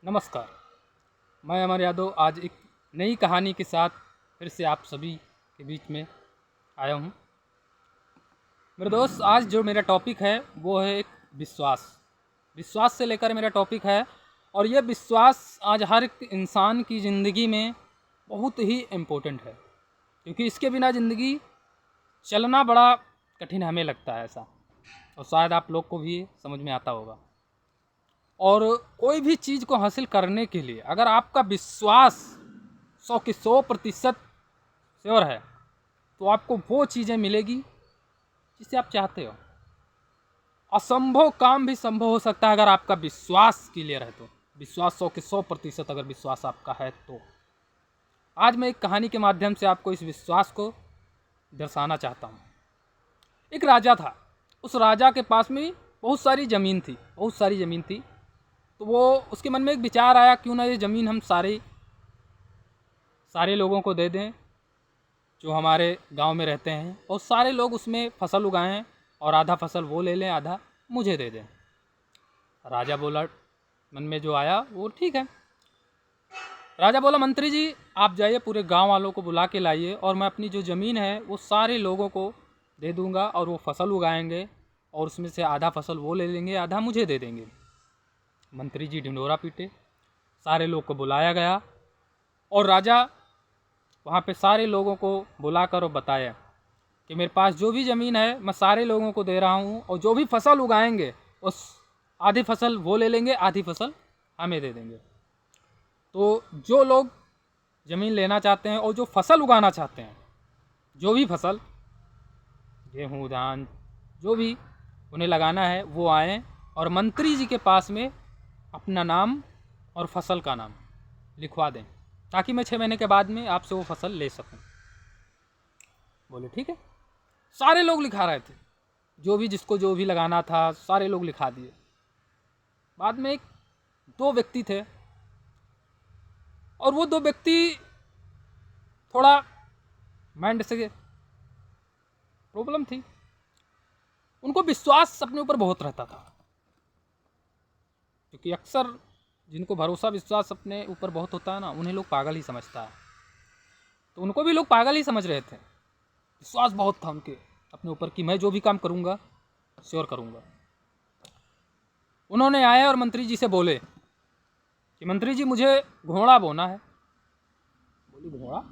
नमस्कार। मैं अमर यादव आज एक नई कहानी के साथ फिर से आप सभी के बीच में आया हूँ। मेरे दोस्त, आज जो मेरा टॉपिक है वो है एक विश्वास। विश्वास से लेकर मेरा टॉपिक है, और ये विश्वास आज हर एक इंसान की ज़िंदगी में बहुत ही इम्पोर्टेंट है, क्योंकि इसके बिना ज़िंदगी चलना बड़ा कठिन हमें लगता है ऐसा, और शायद आप लोग को भी समझ में आता होगा। और कोई भी चीज़ को हासिल करने के लिए अगर आपका विश्वास 100 की 100% श्योर है, तो आपको वो चीज़ें मिलेगी जिसे आप चाहते हो। असंभव काम भी संभव हो सकता है अगर आपका विश्वास क्लियर है तो। विश्वास 100 की 100% अगर विश्वास आपका है तो। आज मैं एक कहानी के माध्यम से आपको इस विश्वास को दर्शाना चाहता हूँ। एक राजा था। उस राजा के पास में बहुत सारी ज़मीन थी। तो वो उसके मन में एक विचार आया, क्यों ना ये ज़मीन हम सारे लोगों को दे दें जो हमारे गांव में रहते हैं, और सारे लोग उसमें फसल उगाएं, और आधा फसल वो ले लें, आधा मुझे दे दें। राजा बोला, मन में जो आया वो ठीक है। राजा बोला, मंत्री जी आप जाइए, पूरे गांव वालों को बुला के लाइए, और मैं अपनी जो ज़मीन है वो सारे लोगों को दे दूंगा, और वो फसल उगाएंगे, और उसमें से आधा फसल वो ले लेंगे, आधा मुझे दे देंगे। मंत्री जी ढिंढोरा पीटे, सारे लोग को बुलाया गया, और राजा वहाँ पे सारे लोगों को बुलाकर और बताया कि मेरे पास जो भी ज़मीन है मैं सारे लोगों को दे रहा हूँ, और जो भी फसल उगाएंगे उस आधी फसल वो ले लेंगे, आधी फसल हमें दे देंगे। तो जो लोग ज़मीन लेना चाहते हैं और जो फसल उगाना चाहते हैं, जो भी फसल, गेहूँ धान जो भी उन्हें लगाना है, वो आएँ और मंत्री जी के पास में अपना नाम और फसल का नाम लिखवा दें, ताकि मैं 6 महीने के बाद में आपसे वो फसल ले सकूं। बोले ठीक है। सारे लोग लिखा रहे थे, जो भी जिसको जो भी लगाना था सारे लोग लिखा दिए। बाद में 2 व्यक्ति थे, और वो 2 व्यक्ति थोड़ा माइंड से प्रॉब्लम थी। उनको विश्वास अपने ऊपर बहुत रहता था, क्योंकि अक्सर जिनको भरोसा विश्वास अपने ऊपर बहुत होता है ना, उन्हें लोग पागल ही समझता है। तो उनको भी लोग पागल ही समझ रहे थे। विश्वास बहुत था उनके अपने ऊपर कि मैं जो भी काम करूँगा श्योर करूँगा। उन्होंने आए और मंत्री जी से बोले कि मंत्री जी मुझे घोड़ा बोना है। बोली घोड़ा?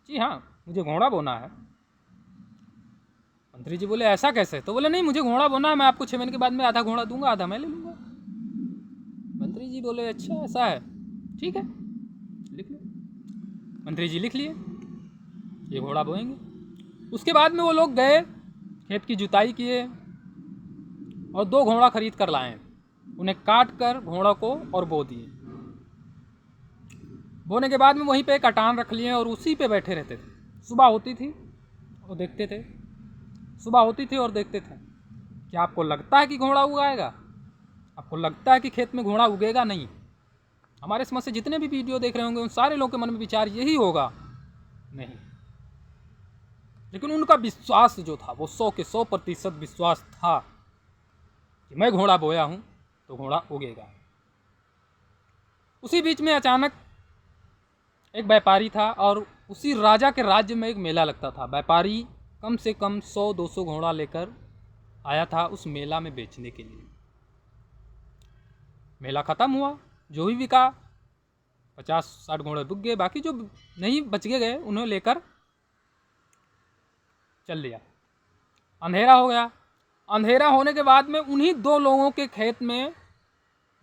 जी हाँ, मुझे घोड़ा बोना है। मंत्री जी बोले ऐसा कैसे? तो बोले नहीं, मुझे घोड़ा बोना है, मैं आपको 6 महीने के बाद में आधा घोड़ा दूंगा, आधा मैं ले लूँगा। मंत्री जी बोले अच्छा ऐसा है, ठीक है लिख लो। मंत्री जी लिख लिए, ये घोड़ा बोएंगे। उसके बाद में वो लोग गए, खेत की जुताई किए, और 2 घोड़ा खरीद कर लाए। उन्हें काट कर घोड़ा को और बो दिए। बोने के बाद में वहीं पे कटान रख लिए, और उसी पे बैठे रहते थे। सुबह होती थी और देखते थे, सुबह होती थी और देखते थे। क्या आपको लगता है कि घोड़ा उगाएगा? आपको लगता है कि खेत में घोड़ा उगेगा? नहीं। हमारे समझ से जितने भी वीडियो देख रहे होंगे उन सारे लोगों के मन में विचार यही होगा, नहीं। लेकिन उनका विश्वास जो था वो 100 के 100% विश्वास था कि मैं घोड़ा बोया हूँ तो घोड़ा उगेगा। उसी बीच में अचानक एक व्यापारी था, और उसी राजा के राज्य में एक मेला लगता था। व्यापारी कम से कम 100-200 घोड़ा लेकर आया था उस मेला में बेचने के लिए। मेला ख़त्म हुआ, जो भी बिका 50-60 घोड़े बिक गए, बाकी जो नहीं बच गए उन्हें लेकर चल दिया। अंधेरा हो गया। अंधेरा होने के बाद में उन्हीं 2 लोगों के खेत में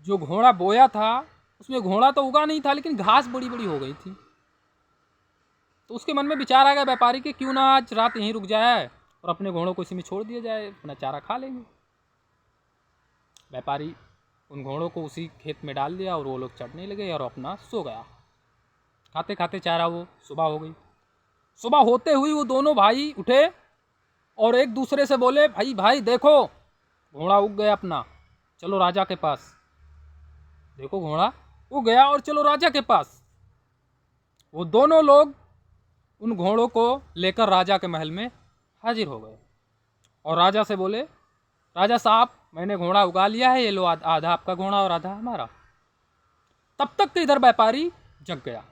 जो घोड़ा बोया था, उसमें घोड़ा तो उगा नहीं था, लेकिन घास बड़ी बड़ी हो गई थी। तो उसके मन में विचार आ गया व्यापारी के, क्यों ना आज रात यहीं रुक जाए और अपने घोड़ों को इसी में छोड़ दिया जाए, अपना चारा खा लेंगे। व्यापारी उन घोड़ों को उसी खेत में डाल दिया, और वो लोग चढ़ने लगे और अपना सो गया। खाते खाते चारा वो सुबह हो गई। सुबह होते हुई वो दोनों भाई उठे और एक दूसरे से बोले, भाई भाई देखो घोड़ा उग गया अपना, चलो राजा के पास। देखो घोड़ा उग गया और चलो राजा के पास। वो दोनों लोग उन घोड़ों को लेकर राजा के महल में हाजिर हो गए, और राजा से बोले, राजा साहब मैंने घोड़ा उगा लिया है, ये लो आधा आपका घोड़ा और आधा हमारा। तब तक के इधर व्यापारी जग गया।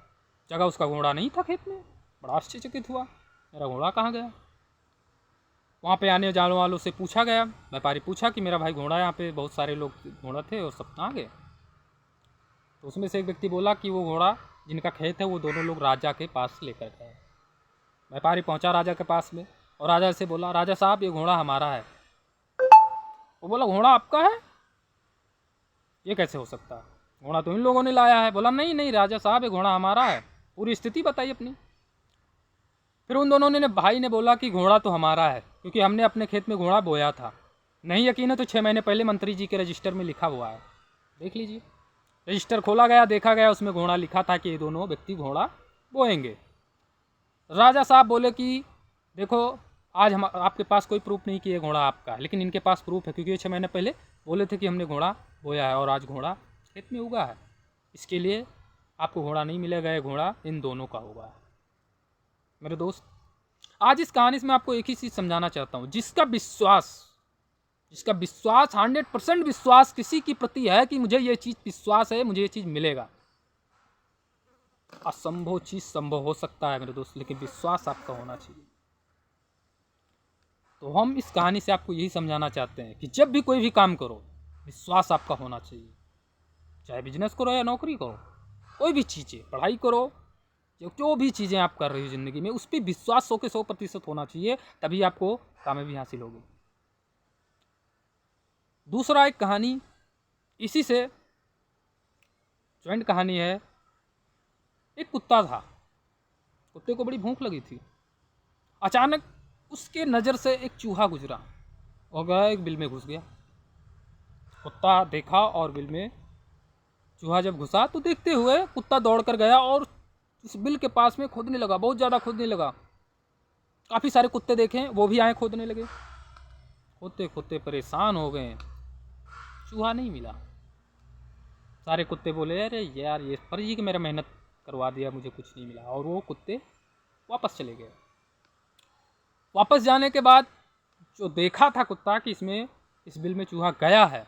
जगह उसका घोड़ा नहीं था खेत में। बड़ा आश्चर्यचकित हुआ, मेरा घोड़ा कहाँ गया। वहाँ पे आने जाने वालों से पूछा गया, व्यापारी पूछा कि मेरा भाई घोड़ा, यहाँ पे बहुत सारे लोग घोड़ा थे और सब कहाँ गए। तो उसमें से एक व्यक्ति बोला कि वो घोड़ा जिनका खेत है वो दोनों लोग राजा के पास लेकर गए। व्यापारी पहुँचा राजा के पास में और राजा से बोला, राजा साहब ये घोड़ा हमारा है। वो बोला, घोड़ा आपका है? ये कैसे हो सकता है, घोड़ा तो इन लोगों ने लाया है। बोला, नहीं नहीं राजा साहब, ये घोड़ा हमारा है। पूरी स्थिति बताई अपनी। फिर उन दोनों ने भाई ने बोला कि घोड़ा तो हमारा है, क्योंकि हमने अपने खेत में घोड़ा बोया था। नहीं यकीन है तो 6 महीने पहले मंत्री जी के रजिस्टर में लिखा हुआ है, देख लीजिए। रजिस्टर खोला गया, देखा गया, उसमें घोड़ा लिखा था कि ये दोनों व्यक्ति घोड़ा बोएंगे। राजा साहब बोले कि देखो, आज हम आपके पास कोई प्रूफ नहीं कि ये घोड़ा आपका है, लेकिन इनके पास प्रूफ है, क्योंकि ये 6 महीने पहले बोले थे कि हमने घोड़ा बोया है और आज घोड़ा खेत में उगा है। इसके लिए आपको घोड़ा नहीं मिलेगा, ये घोड़ा इन दोनों का होगा। मेरे दोस्त, आज इस कहानी से मैं आपको एक ही चीज़ समझाना चाहता हूँ। जिसका विश्वास 100% विश्वास किसी के प्रति है कि मुझे ये चीज़ विश्वास है, मुझे ये चीज़ मिलेगा, असंभव चीज़ संभव हो सकता है मेरे दोस्त, लेकिन विश्वास आपका होना चाहिए। तो हम इस कहानी से आपको यही समझाना चाहते हैं कि जब भी कोई भी काम करो, विश्वास आपका होना चाहिए। चाहे बिजनेस करो या नौकरी करो, कोई भी चीज़ें, पढ़ाई करो, जो भी चीज़ें आप कर रही हो ज़िंदगी में, उस पर विश्वास 100% होना चाहिए, तभी आपको कामयाबी हासिल होगी। दूसरा एक कहानी इसी से जॉइंट कहानी है। एक कुत्ता था, कुत्ते को बड़ी भूख लगी थी। अचानक उसके नज़र से एक चूहा गुजरा और गया, एक बिल में घुस गया। कुत्ता देखा और बिल में चूहा जब घुसा तो देखते हुए कुत्ता दौड़ कर गया और उस बिल के पास में खोदने लगा, बहुत ज़्यादा खोदने लगा। काफ़ी सारे कुत्ते देखे, वो भी आए खोदने लगे। खोदते खोदते परेशान हो गए, चूहा नहीं मिला। सारे कुत्ते बोले, अरे यार ये फर्जी कि मेरा मेहनत करवा दिया, मुझे कुछ नहीं मिला। और वो कुत्ते वापस चले गए। वापस जाने के बाद जो देखा था कुत्ता कि इसमें इस बिल में चूहा गया है,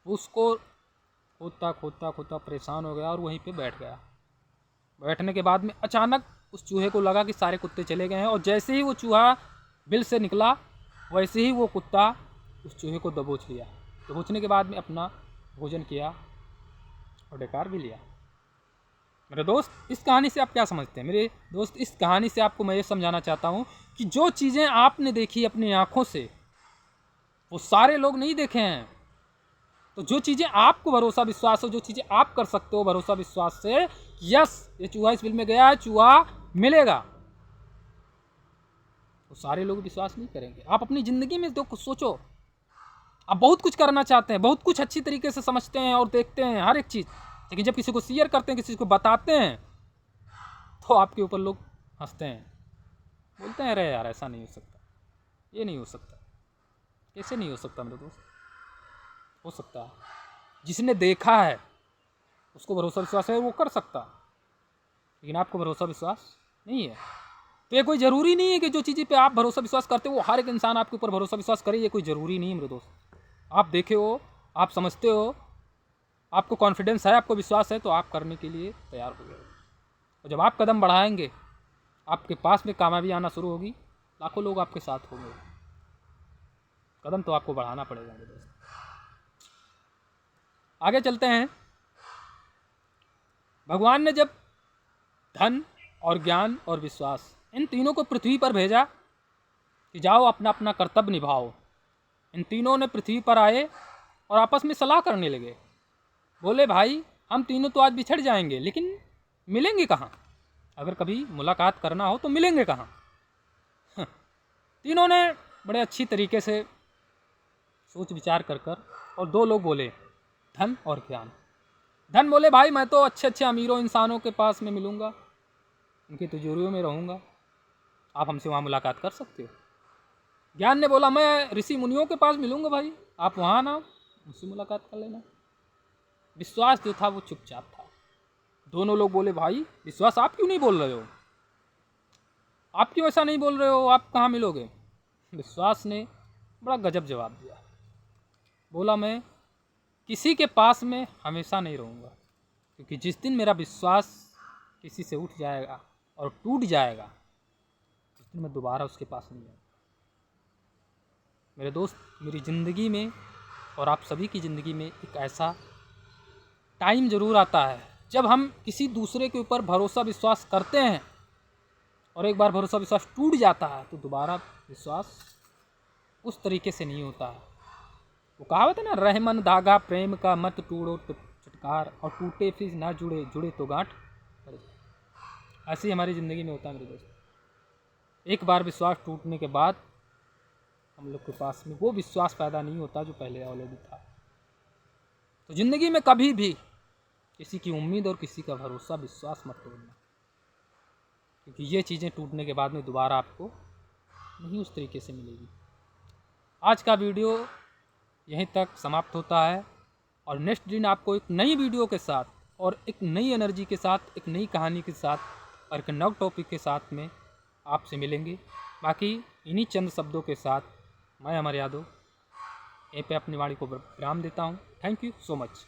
उसको खोदता खोदता खोदता परेशान हो गया और वहीं पे बैठ गया। बैठने के बाद में अचानक उस चूहे को लगा कि सारे कुत्ते चले गए हैं, और जैसे ही वो चूहा बिल से निकला वैसे ही वो कुत्ता उस चूहे को दबोच लिया। दबोचने के बाद में अपना भोजन किया और डकार भी लिया। मेरे दोस्त, इस कहानी से आप क्या समझते हैं? मेरे दोस्त, इस कहानी से आपको मैं ये समझाना चाहता हूँ कि जो चीज़ें आपने देखी अपनी आँखों से, वो सारे लोग नहीं देखे हैं। तो जो चीज़ें आपको भरोसा विश्वास हो, जो चीज़ें आप कर सकते हो भरोसा विश्वास से, यस ये चूहा इस बिल में गया है, चूहा मिलेगा, तो सारे लोग विश्वास नहीं करेंगे। आप अपनी ज़िंदगी में तो सोचो, आप बहुत कुछ करना चाहते हैं, बहुत कुछ अच्छी तरीके से समझते हैं और देखते हैं हर एक चीज़, लेकिन जब किसी को शेयर करते हैं, किसी को बताते हैं, तो आपके ऊपर लोग हंसते हैं, बोलते हैं अरे यार ऐसा नहीं हो सकता, ये नहीं हो सकता। कैसे नहीं हो सकता मेरे दोस्त? हो सकता है। जिसने देखा है उसको भरोसा विश्वास है, वो कर सकता, लेकिन आपको भरोसा विश्वास नहीं है। तो ये कोई ज़रूरी नहीं है कि जो चीज़ें पे आप भरोसा विश्वास करते हो वो हर एक इंसान आपके ऊपर भरोसा विश्वास करे, ये कोई ज़रूरी नहीं है मेरे दोस्त। आप देखे हो, आप समझते हो, आपको कॉन्फिडेंस है, आपको विश्वास है, तो आप करने के लिए तैयार हो गए। और जब आप कदम बढ़ाएंगे, आपके पास में कामयाबी आना शुरू होगी, लाखों लोग आपके साथ होंगे। कदम तो आपको बढ़ाना पड़ेगा मेरे दोस्त। आगे चलते हैं। भगवान ने जब धन और ज्ञान और विश्वास इन तीनों को पृथ्वी पर भेजा कि जाओ अपना अपना कर्तव्य निभाओ, इन तीनों ने पृथ्वी पर आए और आपस में सलाह करने लगे। बोले भाई हम तीनों तो आज बिछड़ जाएंगे, लेकिन मिलेंगे कहाँ? अगर कभी मुलाकात करना हो तो मिलेंगे कहाँ? तीनों ने बड़े अच्छी तरीके से सोच विचार कर और दो लोग बोले धन और ज्ञान। धन बोले भाई मैं तो अच्छे अच्छे अमीरों इंसानों के पास में मिलूँगा, उनकी तिजोरियों में रहूँगा, आप हमसे वहाँ मुलाकात कर सकते हो। ज्ञान ने बोला मैं ऋषि मुनियों के पास मिलूँगा भाई, आप वहाँ ना मुझसे मुलाकात कर लेना। विश्वास जो था वो चुपचाप था। दोनों लोग बोले भाई विश्वास आप क्यों नहीं बोल रहे हो, आप क्यों ऐसा नहीं बोल रहे हो, आप कहाँ मिलोगे? विश्वास ने बड़ा गजब जवाब दिया। बोला मैं किसी के पास में हमेशा नहीं रहूँगा, क्योंकि जिस दिन मेरा विश्वास किसी से उठ जाएगा और टूट जाएगा, उस दिन मैं दोबारा उसके पास नहीं आऊँगा। मेरे दोस्त, मेरी ज़िंदगी में और आप सभी की ज़िंदगी में एक ऐसा टाइम ज़रूर आता है जब हम किसी दूसरे के ऊपर भरोसा विश्वास करते हैं और एक बार भरोसा विश्वास टूट जाता है तो दोबारा विश्वास उस तरीके से नहीं होता है। वो कहावत है ना, रहमन धागा प्रेम का मत टूटो तो चटकार, और टूटे फिर ना जुड़े, जुड़े तो गांठ पड़ जाए। ऐसे ही हमारी ज़िंदगी में होता है मेरे दोस्त। एक बार विश्वास टूटने के बाद हम लोग के पास में वो विश्वास पैदा नहीं होता जो पहले ऑलरेडी था। तो ज़िंदगी में कभी भी किसी की उम्मीद और किसी का भरोसा विश्वास मत तोड़ना, क्योंकि ये चीज़ें टूटने के बाद में दोबारा आपको नहीं उस तरीके से मिलेगी। आज का वीडियो यहीं तक समाप्त होता है और नेक्स्ट दिन आपको एक नई वीडियो के साथ और एक नई एनर्जी के साथ, एक नई कहानी के साथ और एक नए टॉपिक के साथ में आपसे मिलेंगे। बाकी इन्हीं चंद शब्दों के साथ मैं अमर यादव यहीं पे अपनी वाणी को विराम देता हूँ। Thank you so much.